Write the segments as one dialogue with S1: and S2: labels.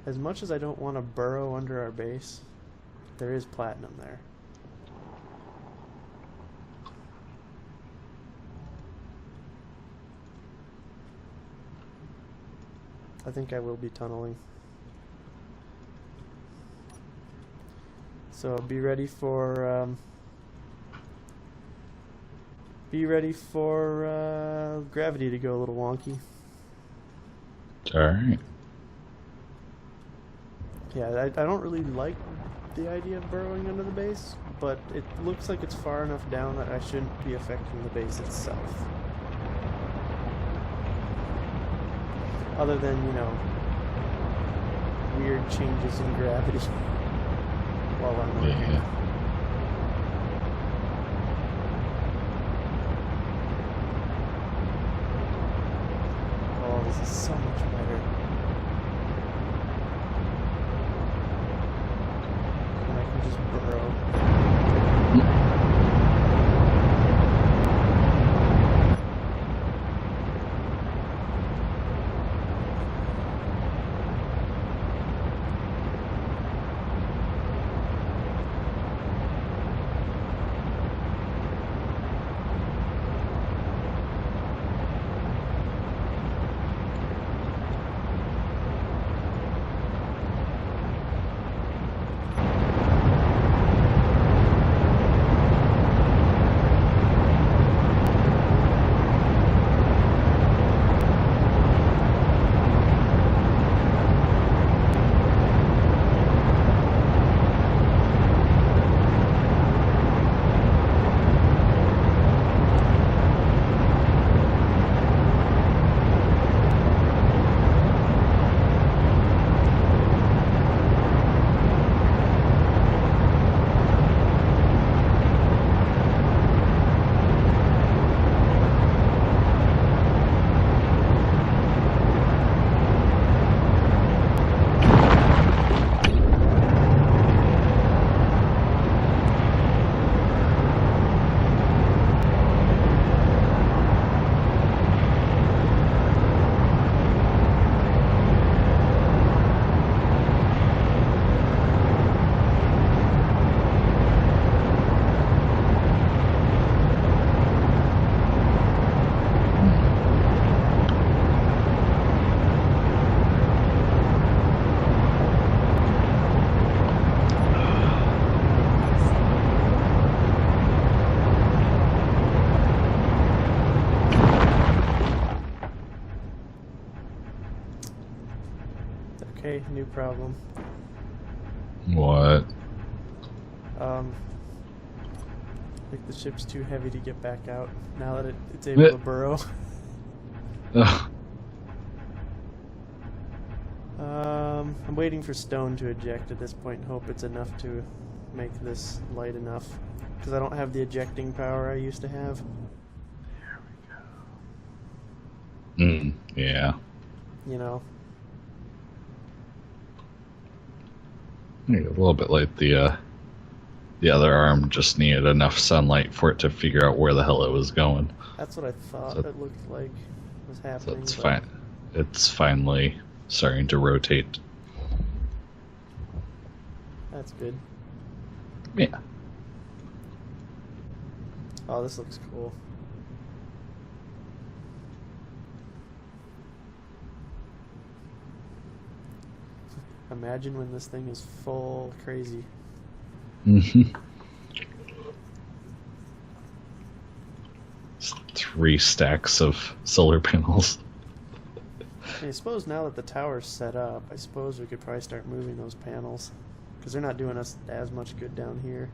S1: As much as I don't want to burrow under our base, there is platinum there. I think I will be tunneling. So be ready for gravity to go a little wonky.
S2: Alright.
S1: Yeah, I don't really like the idea of burrowing under the base, but it looks like it's far enough down that I shouldn't be affecting the base itself. Other than, you know, weird changes in gravity while I'm working.
S2: Yeah.
S1: Oh, this is so much better. And I can just burrow. Okay, new problem.
S2: What?
S1: I think the ship's too heavy to get back out now that it's able to burrow. I'm waiting for stone to eject at this point and hope it's enough to make this light enough. Because I don't have the ejecting power I used to have.
S2: Yeah.
S1: You know.
S2: A little bit like the other arm just needed enough sunlight for it to figure out where the hell it was going.
S1: That's what I thought it looked like was happening.
S2: So it's fine. It's finally starting to rotate.
S1: That's good.
S2: Yeah.
S1: Oh, this looks cool. Imagine when this thing is full crazy.
S2: Mm-hmm. 3 stacks of solar panels.
S1: I suppose now that the tower's set up, I suppose we could probably start moving those panels. Because they're not doing us as much good down here.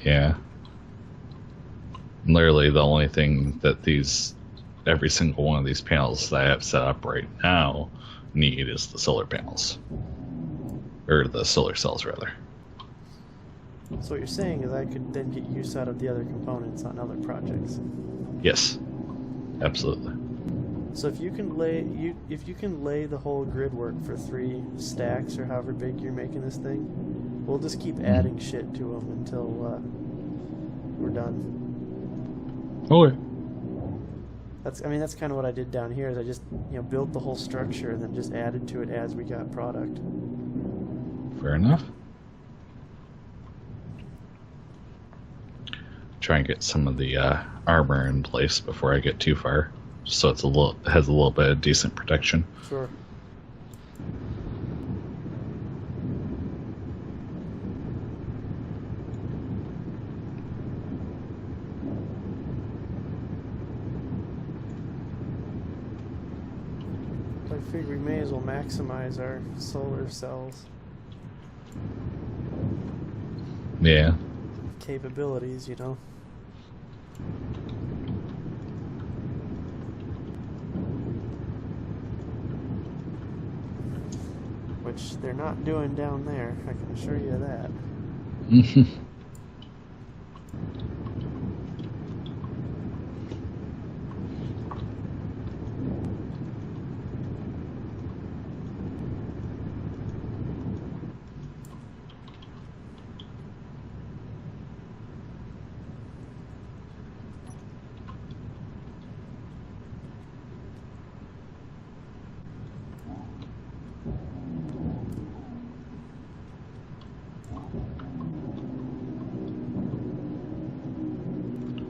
S2: Yeah. Literally the only thing that every single one of these panels that I have set up right now need is the solar panels. Or the solar cells, rather.
S1: So what you're saying is I could then get use out of the other components on other projects.
S2: Yes. Absolutely.
S1: So if you can lay the whole grid work for 3 stacks or however big you're making this thing, we'll just keep adding shit to them until we're done.
S2: Okay.
S1: I mean, that's kind of what I did down here. Is I just, built the whole structure and then just added to it as we got product.
S2: Fair enough. Try and get some of the armor in place before I get too far, so it's has a little bit of decent protection.
S1: Sure. I figure we may as well maximize our solar cells
S2: Yeah.
S1: capabilities, Which they're not doing down there, I can assure you of that.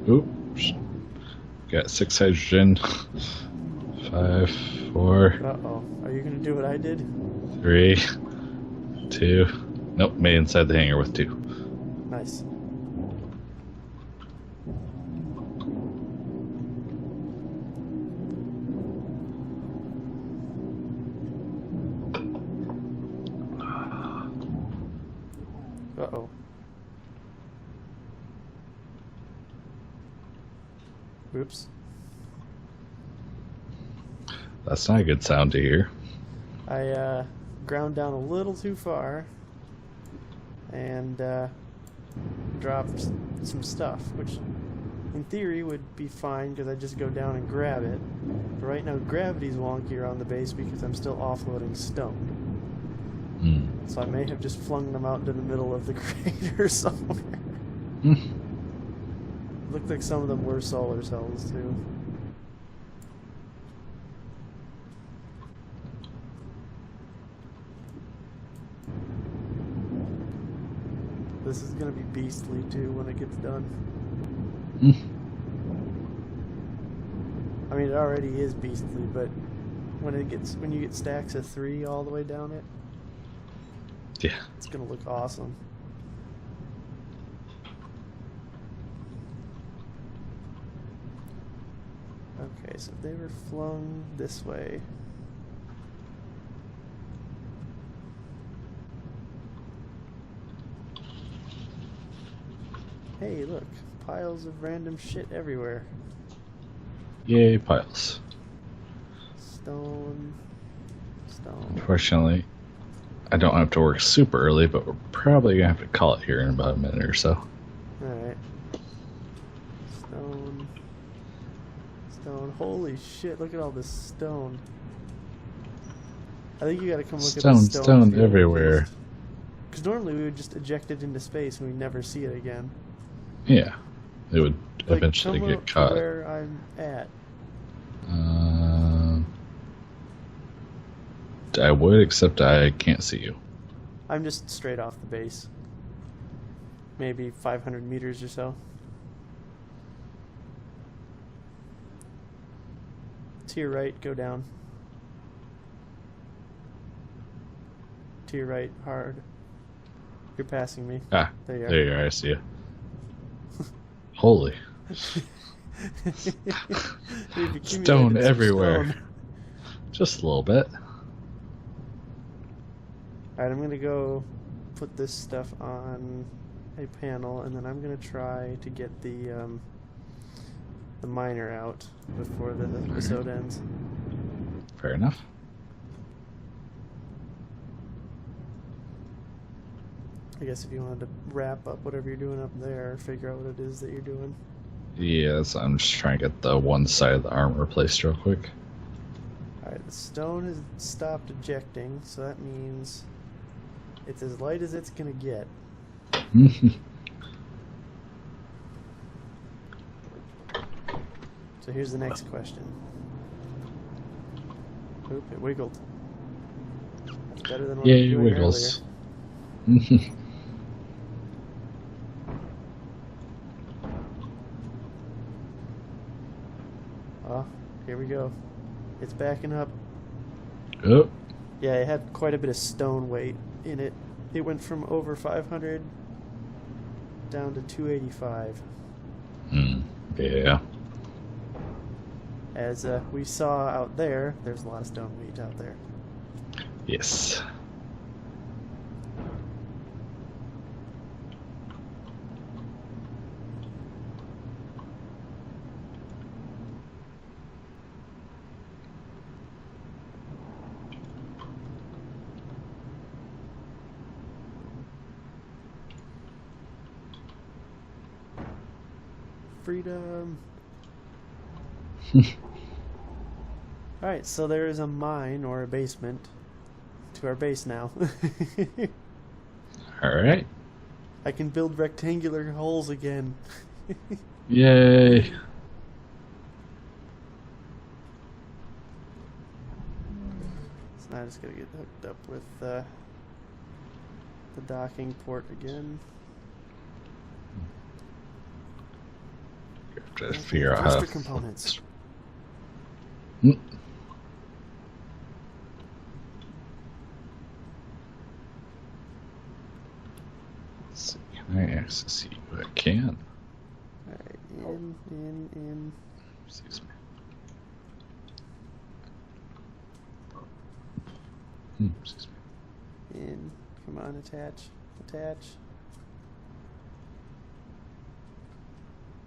S2: Oops. Got 6 hydrogen. 5, 4,
S1: Uh-oh. Are you going to do what I did?
S2: 3, 2. Nope, made inside the hangar with 2.
S1: Nice. Uh-oh. Oops.
S2: That's not a good sound to hear.
S1: I ground down a little too far and dropped some stuff, which in theory would be fine because I just go down and grab it. But right now gravity's wonky around the base because I'm still offloading stone. So I may have just flung them out into the middle of the crater somewhere. Looked like some of them were solar cells too. This is gonna be beastly too when it gets done. I mean, it already is beastly, but when you get stacks of 3 all the way down it,
S2: Yeah.
S1: it's gonna look awesome. Okay, so they were flung this way. Hey, look, piles of random shit everywhere.
S2: Yay, piles.
S1: Stone.
S2: Unfortunately, I don't have to work super early, but we're probably going to have to call it here in about a minute or so.
S1: Alright. Stone. Holy shit, look at all this stone. I think you gotta come look at the
S2: Stone everywhere.
S1: Because normally we would just eject it into space and we'd never see it again.
S2: Yeah. It would
S1: Like,
S2: eventually
S1: come
S2: get
S1: up to
S2: caught.
S1: where I'm at.
S2: I would, except I can't see you.
S1: I'm just straight off the base. Maybe 500 meters or so. To your right, go down. To your right, hard. You're passing me.
S2: Ah,
S1: There you are.
S2: there you are. I see you. Holy.
S1: We've accumulated
S2: Stone
S1: some
S2: everywhere.
S1: stone.
S2: Just a little bit.
S1: Alright, I'm gonna go put this stuff on a panel, and then I'm gonna try to get the miner out before the episode ends.
S2: Fair enough.
S1: I guess if you wanted to wrap up whatever you're doing up there, figure out what it is that you're doing.
S2: Yes, I'm just trying to get the one side of the armor replaced real quick.
S1: Alright, the stone has stopped ejecting, so that means it's as light as it's gonna get. So here's the next question. Oop, it wiggled. That's better than what I was
S2: Yay,
S1: doing
S2: wiggles.
S1: Oh, here we go. It's backing up.
S2: Oh,
S1: Yeah, it had quite a bit of stone weight in it. It went from over 500 down to 285.
S2: yeah.
S1: As we saw out there, there's a lot of stone weight out there.
S2: Yes.
S1: Freedom. Alright, so there is a mine or a basement to our base now.
S2: Alright.
S1: I can build rectangular holes again.
S2: Yay.
S1: So now I just gotta get hooked up with the docking port again.
S2: You have to figure out how
S1: Thruster
S2: to...
S1: components.
S2: Hmm. Let's see. Can I access you? I can.
S1: Alright, in.
S2: Excuse me. Excuse me.
S1: In. Come on, attach. Attach.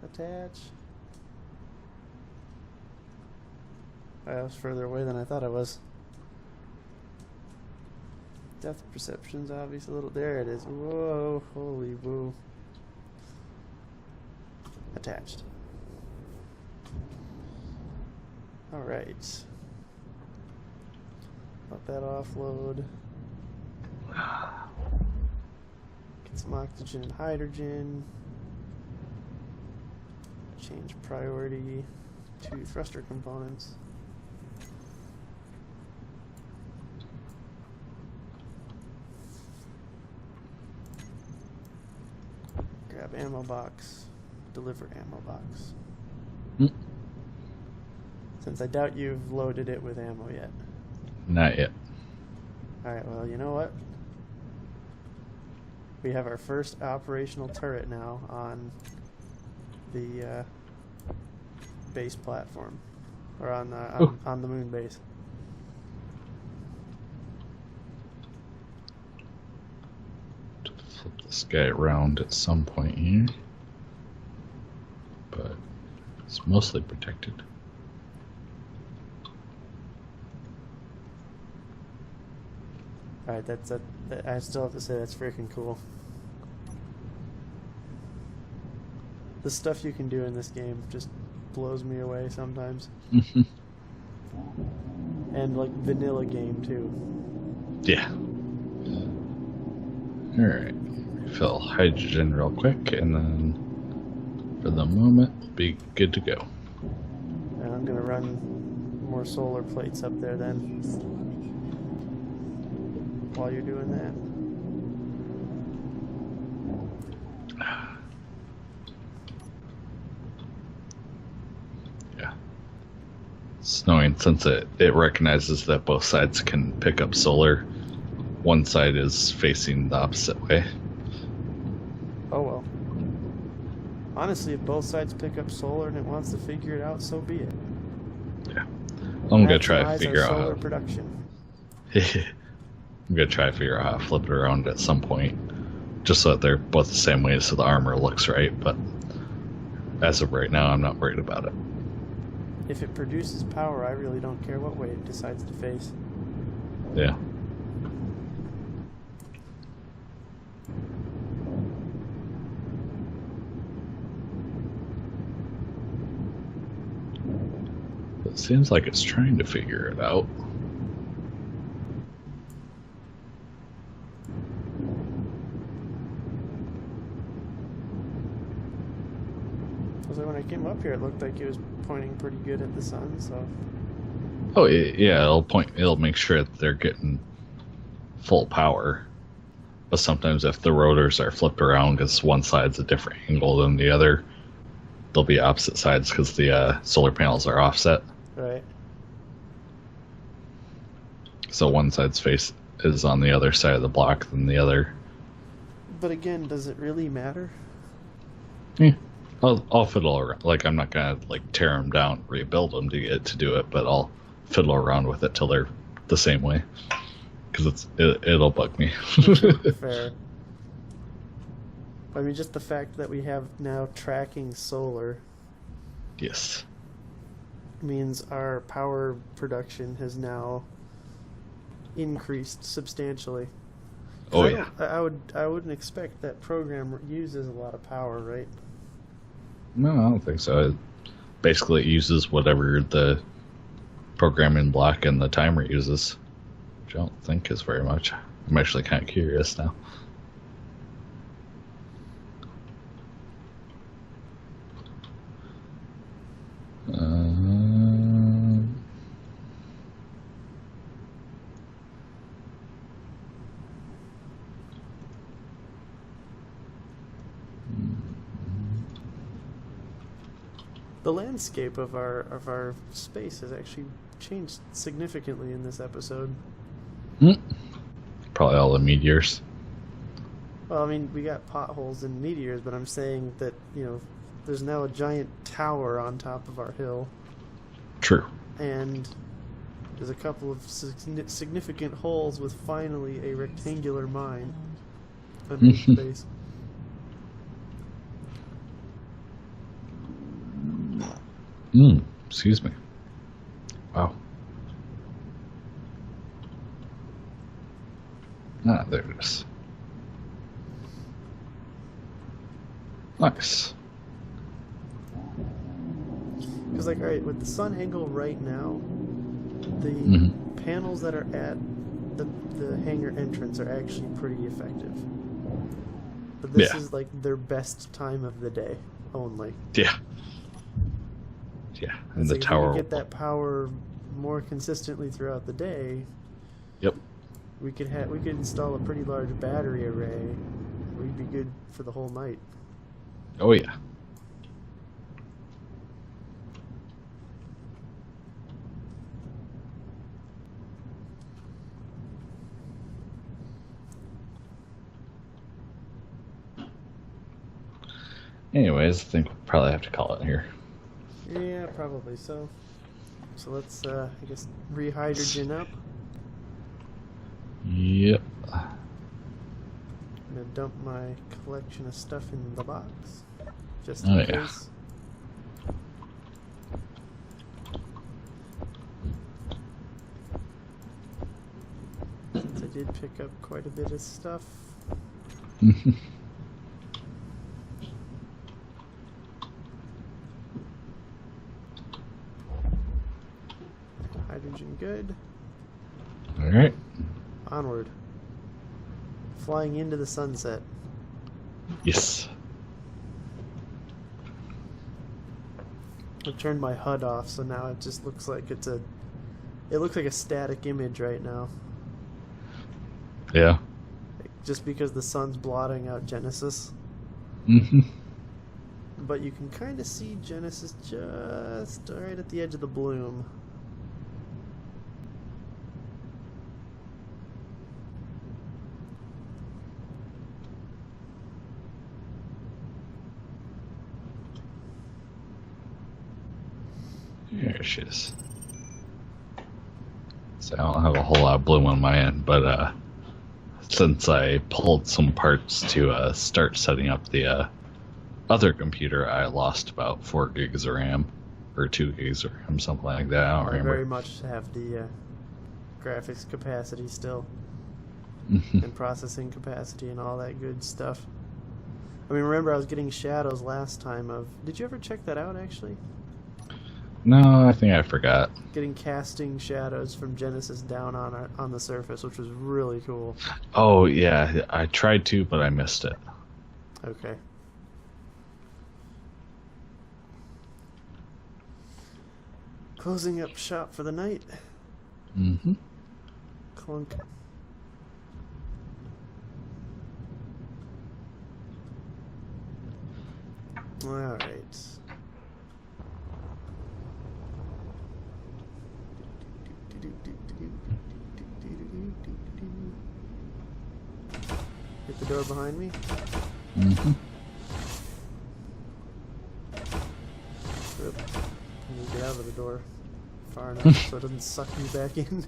S1: Attach. I was further away than I thought I was. Depth perception's obvious a little. There it is. Whoa, holy woo. Attached. Alright. Let that offload. Get some oxygen and hydrogen. Change priority to thruster components. Grab ammo box. Deliver ammo box. Since I doubt you've loaded it with ammo yet.
S2: Not yet.
S1: Alright, well, you know what? We have our first operational turret now on the base platform. Or on the moon base.
S2: Flip this guy around at some point here. But it's mostly protected.
S1: Alright, that I still have to say that's freaking cool. The stuff you can do in this game just blows me away sometimes. And like vanilla game too.
S2: Yeah. Alright. Refill hydrogen real quick and then for the moment be good to go.
S1: And I'm gonna run more solar plates up there then. While you're doing that.
S2: Yeah. Snowing, since it recognizes that both sides can pick up solar, one side is facing the opposite way.
S1: Oh well. Honestly, if both sides pick up solar and it wants to figure it out, so be it.
S2: Yeah. I'm gonna try to
S1: Maximize
S2: figure
S1: our
S2: out
S1: solar
S2: how.
S1: production.
S2: I'm gonna try to figure out how to flip it around at some point, just so that they're both the same way, so the armor looks right. But as of right now, I'm not worried about it.
S1: If it produces power, I really don't care what way it decides to face.
S2: Yeah. It seems like it's trying to figure it out.
S1: So Actually, when I came up here, it looked like it was pointing pretty good at the sun, so...
S2: Oh yeah, it'll make sure that they're getting full power. But sometimes if the rotors are flipped around because one side's a different angle than the other, they'll be opposite sides because the solar panels are offset.
S1: Right.
S2: So one side's face is on the other side of the block than the other.
S1: But again, does it really matter?
S2: Yeah. I'll fiddle around. Like, I'm not gonna like tear them down, rebuild them to do it, but I'll fiddle around with it till they're the same way, because it'll bug me.
S1: Fair. I mean, just the fact that we have now tracking solar.
S2: Yes.
S1: Means our power production has now increased substantially.
S2: Oh yeah.
S1: I wouldn't expect that program uses a lot of power, right?
S2: No, I don't think so. Basically, it uses whatever the programming block and the timer uses, which I don't think is very much. I'm actually kind of curious now.
S1: The landscape of our space has actually changed significantly in this episode.
S2: Probably all the meteors.
S1: Well, I mean, we got potholes and meteors, but I'm saying that, there's now a giant tower on top of our hill.
S2: True.
S1: And there's a couple of significant holes with finally a rectangular mine underneath the base.
S2: Excuse me. Wow. Ah, there it is. Nice.
S1: Because, like, alright, with the sun angle right now, the panels that are at the hangar entrance are actually pretty effective. But this is, like, their best time of the day only.
S2: Yeah. Yeah, and the
S1: like
S2: tower.
S1: If we get that power more consistently throughout the day.
S2: Yep.
S1: We could install a pretty large battery array. We'd be good for the whole night.
S2: Oh yeah. Anyways, I think we'll probably have to call it here.
S1: Yeah, probably so. So let's, I guess, rehydrogen up.
S2: Yep.
S1: I'm gonna dump my collection of stuff in the box, just in case. Since I did pick up quite a bit of stuff. Hydrogen good.
S2: Alright.
S1: Onward. Flying into the sunset.
S2: Yes.
S1: I turned my HUD off, so now it just looks like it looks like a static image right now.
S2: Yeah.
S1: Just because the sun's blotting out Genesis. But you can kind of see Genesis just right at the edge of the bloom.
S2: There she is. So I don't have a whole lot of bloom on my end, but since I pulled some parts to start setting up the other computer, I lost about 4 gigs of RAM, or 2 gigs of RAM, something like that. I don't remember.
S1: Very much have the graphics capacity still, and processing capacity and all that good stuff. I mean, remember I was getting shadows last time of... Did you ever check that out, actually?
S2: No, I think I forgot.
S1: Getting casting shadows from Genesis down on the surface, which was really cool.
S2: Oh, yeah. I tried to, but I missed it.
S1: Okay. closing up shop for the night.
S2: Mm-hmm.
S1: Clunk. Alright. Hit the door behind me.
S2: Mm-hmm.
S1: Oop. I need to get out of the door far enough so it doesn't suck me back in.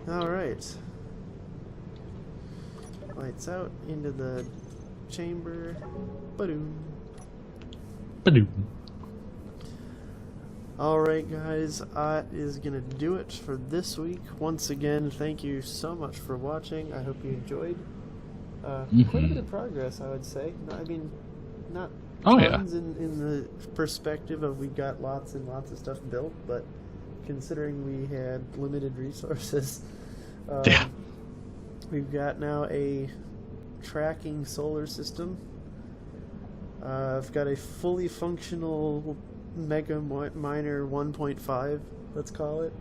S1: Alright. Lights out into the chamber. Ba-doom.
S2: Ba-doom.
S1: Alright guys, that is gonna do it for this week. Once again, thank you so much for watching. I hope you enjoyed. Quite a bit of progress, I would say. I mean, not tons in the perspective of we got lots and lots of stuff built, but considering we had limited resources, we've got now a tracking solar system. I've got a fully functional Mega Miner 1.5, let's call it.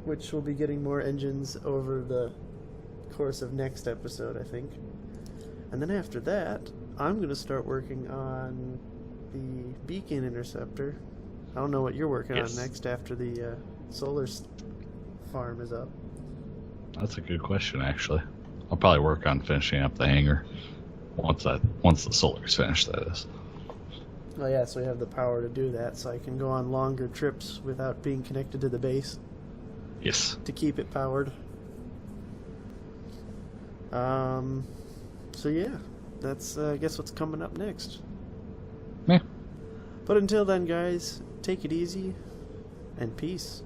S1: Which will be getting more engines over the course of next episode, I think. And then after that, I'm going to start working on the beacon interceptor. I don't know what you're working on next after the solar farm is up.
S2: That's a good question, actually. I'll probably work on finishing up the hangar once the solar's finished, that is.
S1: Oh yeah, so we have the power to do that, so I can go on longer trips without being connected to the base.
S2: Yes.
S1: To keep it powered. So yeah, that's I guess what's coming up next.
S2: Yeah.
S1: But until then, guys, take it easy and peace.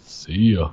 S2: See ya.